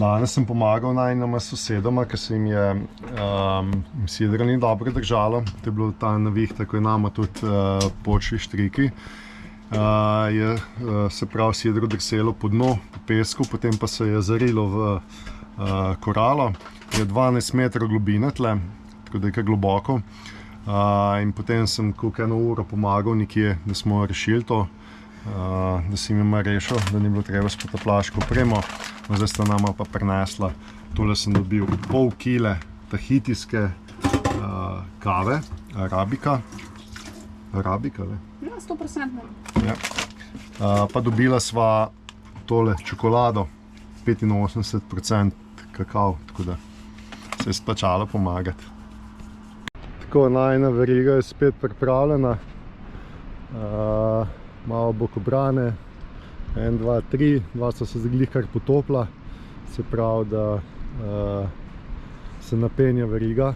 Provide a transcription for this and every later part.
Danes sem pomagal najnama sosedoma, ker se jim je sidro ni dobro držalo. To je bilo ta navih, tako je nama tudi počli štriki. Se pravi sidro drselo po dnu, po pesku, potem pa se je zarilo v koralo. Je 12 metrov globine tle, tako da je kar globoko. In potem sem koliko 1 uro pomagal nekje, da smo rešili to. Da si mi rešil, da ni bilo treba s potapljaško opremo. Zdaj sta nama pa prinesla, tole sem dobil pol kile tahitijske kave, arabika. Arabika, le? Ja, 100%. Ja. Pa dobila sva tole čokolado, 85% kakav, tako da se je splačalo pomagati. Tako, najina veriga je spet pripravljena. Malo bokobrane, 1, 2, 3, 2 so se zdaj kar potopila, se pravi, da se napenja veriga.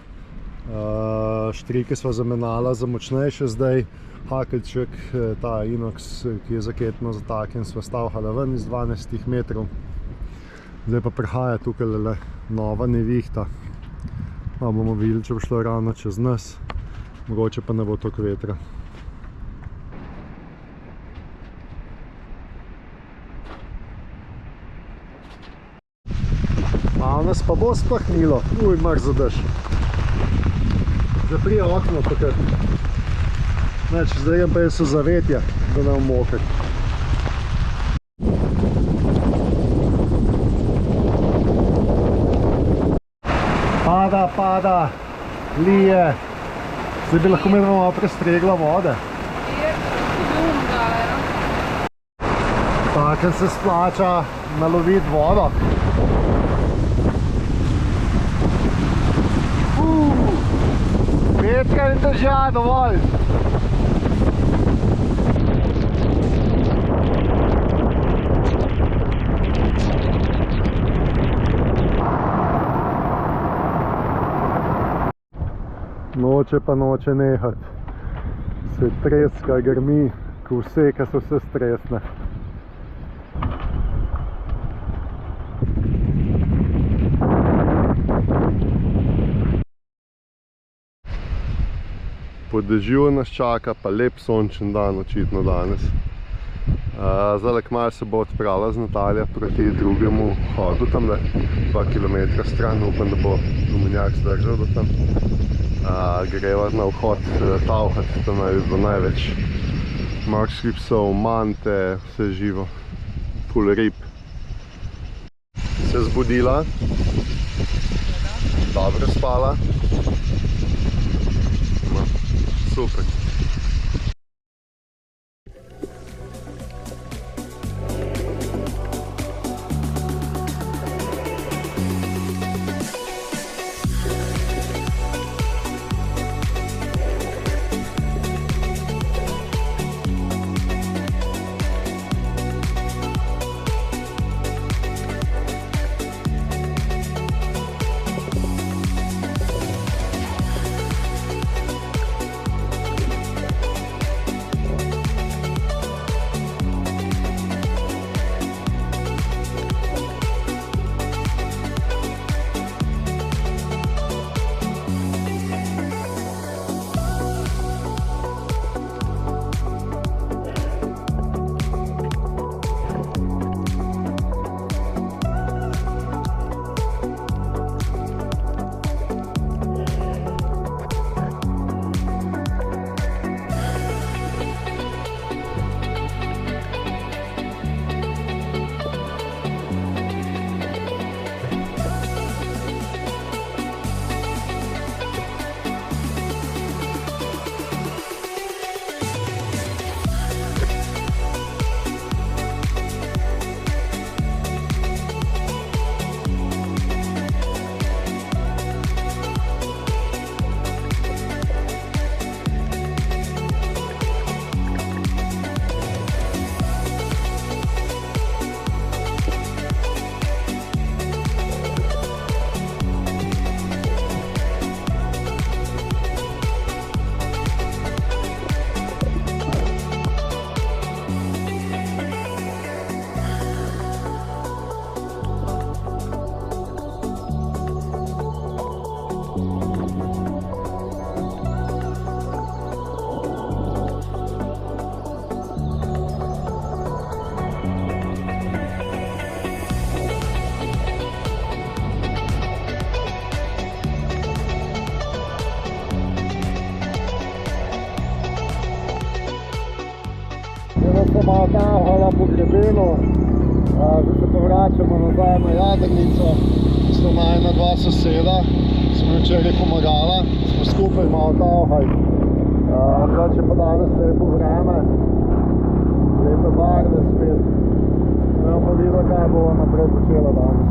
Štrike sva zamenjala za močnejše zdaj, hakeljček, ta inox, ki je za ketno zataknjen, sva stavhala ven iz 12 metrov. Zdaj pa prihaja tukaj nova nevihta. Bomo videli, če bo šlo ravno čez nas, mogoče pa ne bo toliko vetra. Nas pa bo spahnilo, mrzo dež. Zaprije okno pa kar. Zdaj pa je so zavetja, da ne bomo mokri. Pada, lije. Zdaj bi lahko imeli malo prestregla vode. Tako se splača naloviti vodo. Vetra in drža, dovolj! Noče pa noče nehat. Se treska, grmi, ko vse, ka so vse stresne. Po dežju nas čaka pa lep sončen dan, očitno danes. Zdaj kmalu se bo odpravila z Natalija proti drugemu hodu, tamle 2 km stran, upam, da bo gumenjak zdržal do tam. Greva na vhod tavhati, tam naj bi bilo največ morskih psov, mante, vse živo, ful rib. Se zbudila, dobro spala. Super. Malo tahala po grebenu, zdaj se pa vračamo nazaj na jadrnico. Smo najna dva soseda, smo včeraj pomagala, smo skupaj malo tahali. Drugače pa danes lepo vreme, lepe barve spet. Bomo pa videla, kaj bova naprej počela danes.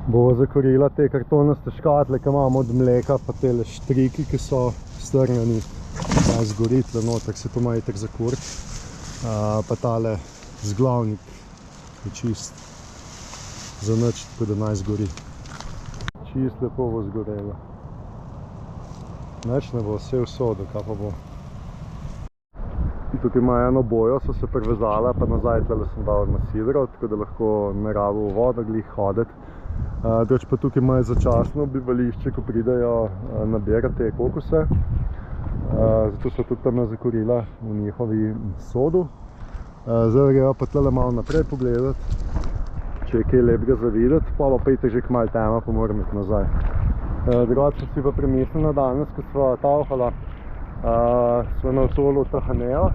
Bova zakorila te kartonaste škatle, ki imamo od mleka, pa tele štriki, ki so strnjeni. Naj zgori tle noter, se to ima itak zakurit. Pa tale zglavnik je čist za nič, tako da naj zgori. Čist lepo bo zgorelo. Nič ne bo, vse vsodo, kaj pa bo. Tukaj ima eno bojo, so se privezala, pa nazaj tle sem dal masidrav, tako da lahko ne rabo v vodo glih hoditi. Drugače pa tukaj imajo začasno bivališče, ko pridejo nabirati te kokose. Zato so tudi tam zakorila v njihovi sodu. Zdaj greva pa tle malo naprej pogledati, če je kaj lepega za videti, pa pa itak že kmalu tema, pa moram iti nazaj. Drugače si pa premislila danes, ko sva tavhala, sva na atolu Tahanejo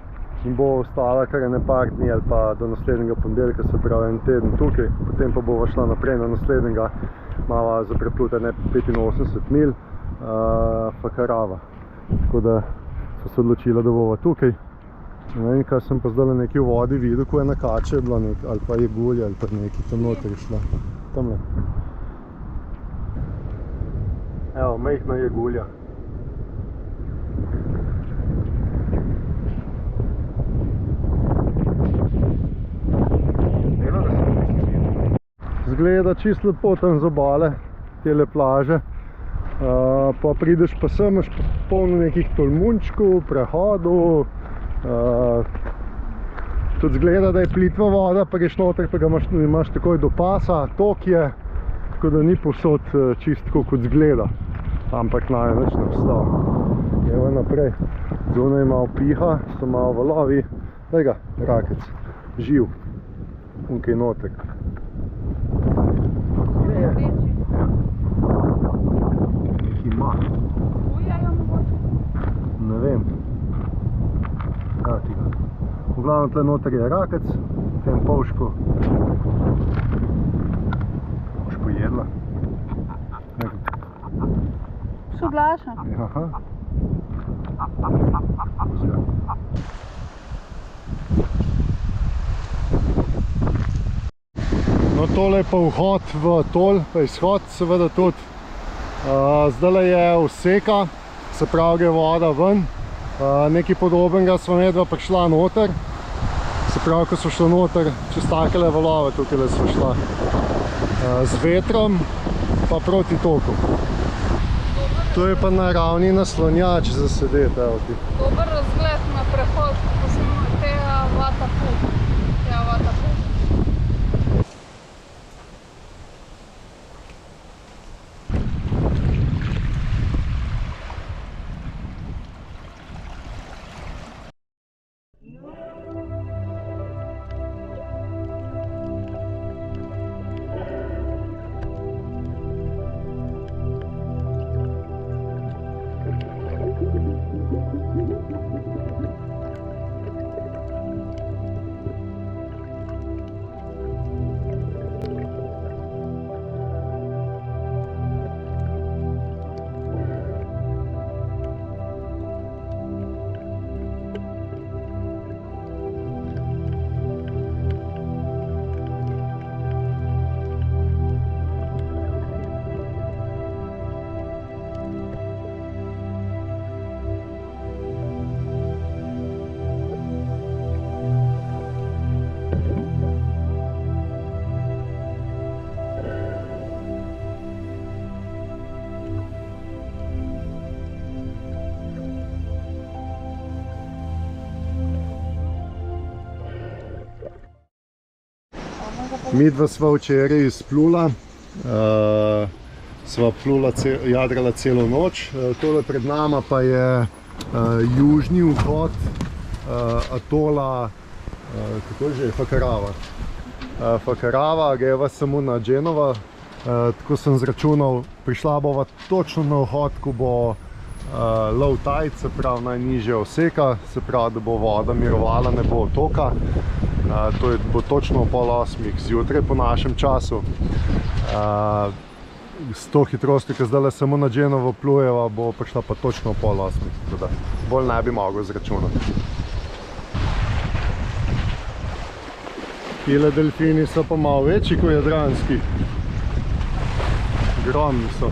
in bo ostala kar ene par dni ali pa do naslednjega ponedeljka, se pravi en teden tukaj, potem pa bova šla naprej na naslednjega, mava za prepluta 85 mil, Fakarava. Tako da so se odločila, da bova tukaj. Ne vem, kaj sem pa zdaj nekaj v vodi videl, ko je ena kača bila ali pa jegulja ali pa nekaj tam noter je šla. Tamle. Evo, majhna jegulja. Zgleda čisto lepo tam z obale, tele plaže. Pa prideš pa sem, imaš polno nekih tolmunčkov, prehodov. Tudi zgleda, da je plitva voda, pa greš noter, pa ga imaš takoj do pasa, tok je, tako da ni povsod čisto kot zgleda, ampak naj nič ne obstav. Evo naprej, zunaj malo piha, so malo valovi, tega, rakec, živ, unkaj noter. Ima. Ne vem. Evo ti ga. V glavnem tle noter je rakec, tem polško. Boš pojedla? Soglaša. Aha. No, tole je pa vhod v atol, pa izhod seveda tudi. Zdajle je vseka, se pravi gre voda ven. Nekaj podobnega sva medva prišla noter. Se pravi, ko sva šla noter, čez takele valove tukaj sva šla. Z vetrom pa proti toku. To je pa naravni naslonjač za sedeti, evo ti. Dober razgled na prehod, ko sem tega Vatapu. Midva sva včeraj izplula, sva plula, jadrala celo noč. Tole pred nama pa je južni vhod atola, kako že, Fakarava. Fakarava, greva samo na Genova. Tako sem zračunal, prišla bova točno na vhod, ko bo low tide, se pravi najnižja oseka, se pravi, da bo voda mirovala, ne bo otoka. To bo točno ob 7:30 zjutraj po našem času. S to hitrostjo, ki zdaj samo na Genovo plujeva, bo prišla pa točno ob 7:30, tako da bolj ne bi mogel zračunati. Tile delfini so pa malo večji kot jadranski. Ogromni so.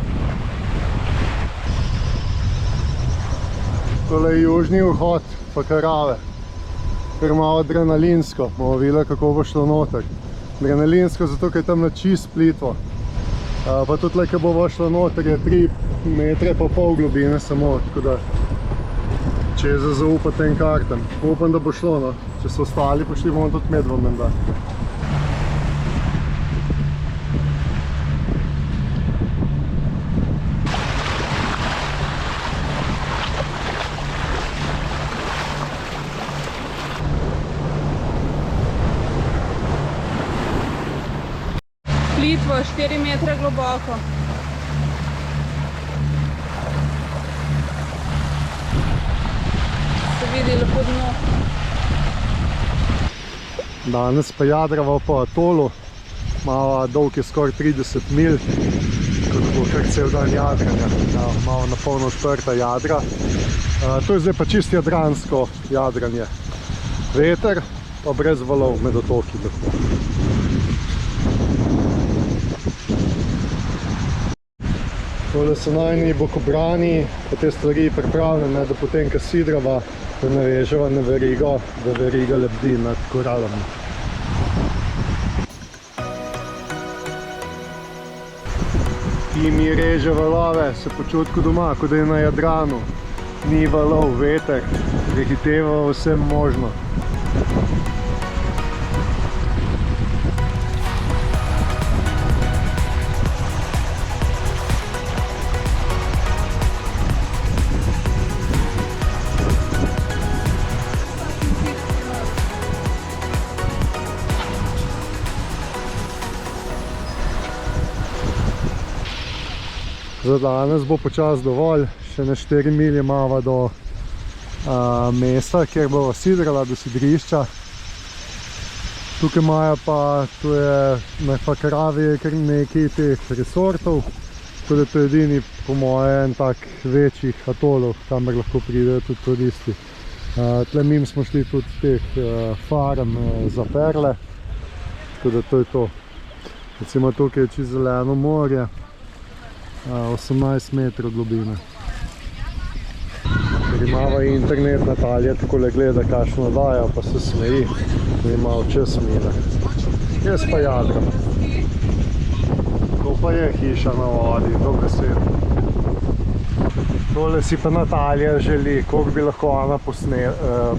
Tole je južni vhod Fakarave. Kar malo adrenalinsko, bomo videli, kako bo šlo noter. Adrenalinsko zato, ker je tam na čist plitvo. Pa tudi le, ko bo šlo noter, je 3,5 metre globine samo, tako da če je za zaupati tem kartam. Upam, da bo šlo, no. Če so ostali, pošli bomo tudi medvo menda. Plitvo, 4 metre globoko. Se vidi lepo dno. Danes pa jadrava po atolu. Malo dolg je skoraj 30 mil, tako da bo kar cel dan jadranja. Malo na polno odprta jadra. To je zdaj pa čist jadransko jadranje. Veter pa brez valov med otoki. Tole so najni bokobrani, pa te stvari pripravljene, da potem, ko sidrava, da naveževa na verigo, da veriga lebdi nad koralami. Ki mi reže valove, se počuti kot doma, kot da je na Jadranu. Ni valov, veter, prehiteva vse možno. Za danes bo počas dovolj, še na 4 milje imava do mesta, kjer bova sidrala, do sidrišča. Tukaj imajo pa, tu je na Fakaravi kar nekaj teh resortov, tako da to je edini, po moje, en tak večjih atolov, kamor lahko pridejo tudi turisti. Tle mimo smo šli tudi teh farm za perle, tako da to je to. Recimo tukaj je čisto zeleno morje. 18 metrov globine. Ker imava internet, Natalija takole gleda, kakšno dajo, pa se smeji, da ima oče smile. Jaz pa jadram. To pa je hiša na vodi, to besed. Tole si pa Natalija želi, koliko bi lahko ona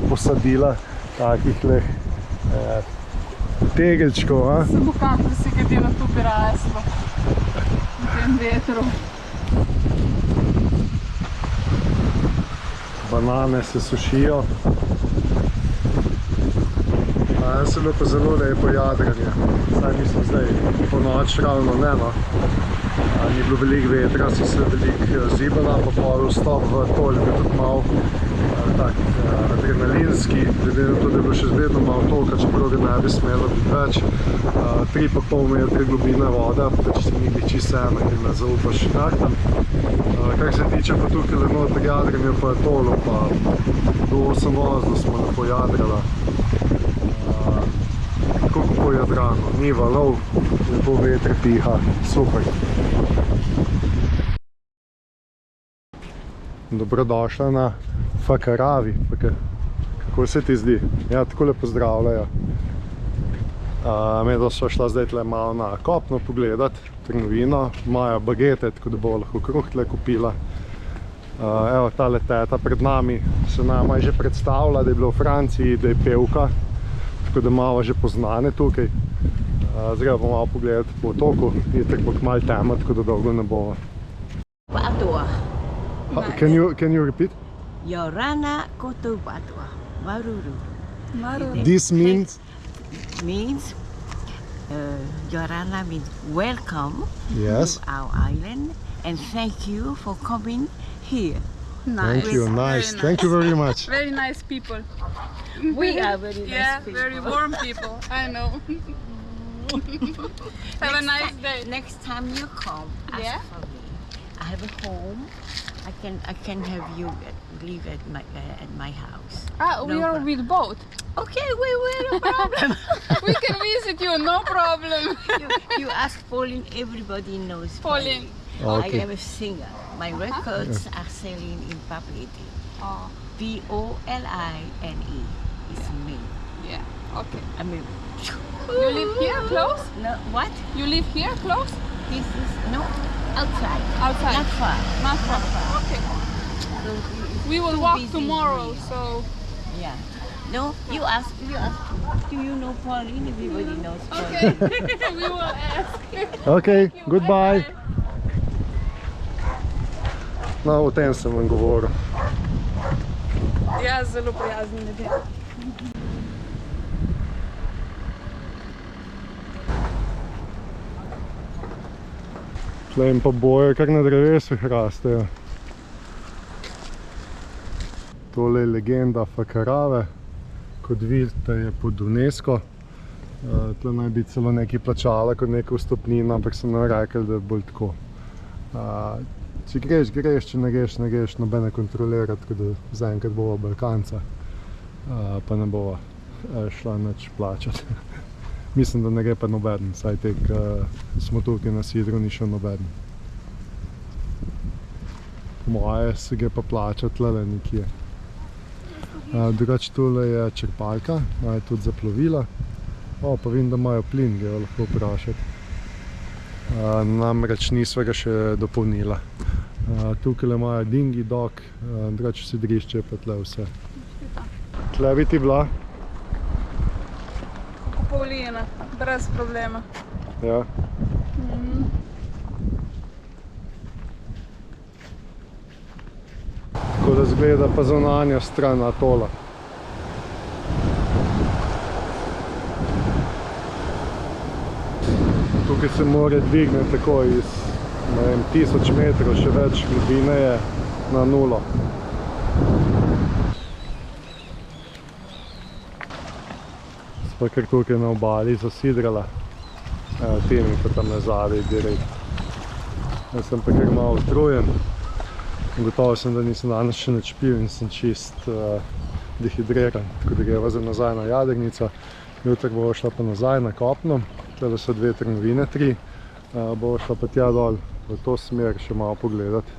posadila takih leh tegeljčkov. Samo kakor si kadilo tu bi raslo. Vetru. Banane se sušijo. Danes je bilo pa zelo lepo jadranje. Saj mislim zdaj po noč ravno ne, no. Ni bilo veliko vetra, si se veliko zibala, pa pol vstop v atol je tudi malo tak adrenalinski, glede na to, da je bilo še vedno malo tolka, čeprav ga ne bi smelo biti več. 3,5 metre globina voda, pa če si nikaj čisto ena, ki ne zaupaš kartam. Kar se tiče pa tukaj le noter jadranja po atolu, pa do 8:00 smo lepo jadrala. Tako kot po Jadranu, ni valov, lepo veter piha, super. Dobrodošla na Fakaravi. Kako se ti zdi? Ja, takole pozdravljajo. Medva sva šla zdaj tle malo na kopno pogledati trgovino. Imajo bagete, tako da bo lahko kruh tle kupila. Evo, tale teta pred nami se nama je že predstavila, da je bila v Franciji, da je pevka, tako da malo že poznane tukaj. Zdaj bomo malo pogledati po otoku, je tako malo tema, tako da dolgo ne bomo. Watua. Can you repeat? Yorana koto watua. Maruru. This means? Means Yorana means welcome Yes. to our island and thank you for coming here. Thank you, nice. Very Thank you very much. Very nice people. We are very nice Yeah, people. very warm people. I know. Have a nice day. Next time you come, ask Yeah? for me. I have a home. I can have you live at my house. Ah, we No are problem. with boat. Okay, no problem. We can visit you, no problem. you ask Pauline, everybody knows Pauline. Okay. I am a singer. My records are selling in Papiti. Oh, Pauline is me. yeah. Okay. I mean, You live here close? no, what? You live here close? This is no outside. Outside. Not far. Not far. far. Okay. So it's We will too walk busy tomorrow, here. so Yeah. No, you ask. Do you know Pauline? Everybody knows okay. Pauline. We will ask. Okay, Thank you, goodbye. bye-bye. No, o tem sem vam govoril. Ja, zelo prijazni ljudje. Tle jim pa boje, kar na drevesih rastejo. Tole je legenda Fakarave. Kot vidite, je pod UNESCO. Tle naj bi celo nekaj plačala kot neka vstopnina, ampak so nam rekli, da je bolj tako. Če greš, greš, če ne greš, ne greš, nobene kontrolira, tako da zaenkrat bova Balkanca, pa ne bova šla nič plačati. Mislim, da ne gre pa nobeden, saj tek smo tukaj na Sidru, ni šel nobeden. Po moje se gre pa plačati tlele nekje. Drugače tule je črpalka, imajo tudi za plovila. Pa vidim, da imajo plin, ga lahko vprašati. Namreč nisva ga še dopolnila. Tukaj imajo dingi, dok, drugače sidrišče je pa tle vse. Tle bi ti bila? Kako Paulina, brez problema. Ja. Tako da zgleda pa zunanja stran atola. Tukaj se more dvigne tako iz, ne vem, 1000 metrov, še več globine je na nulo. Sva kar tukaj na obali zasidrala. Temi pa tam nazadej direkt. Jaz sem pa kar malo utrujen. Gotovo sem, da nisem danes še nič pil in sem čist dehidriran. Tako da greva za nazaj na Jadrnico. Jutri bova šla pa nazaj na kopno. Tule so 2 trgovine, 3. Bova šla pa tja dol v to smer še malo pogledati.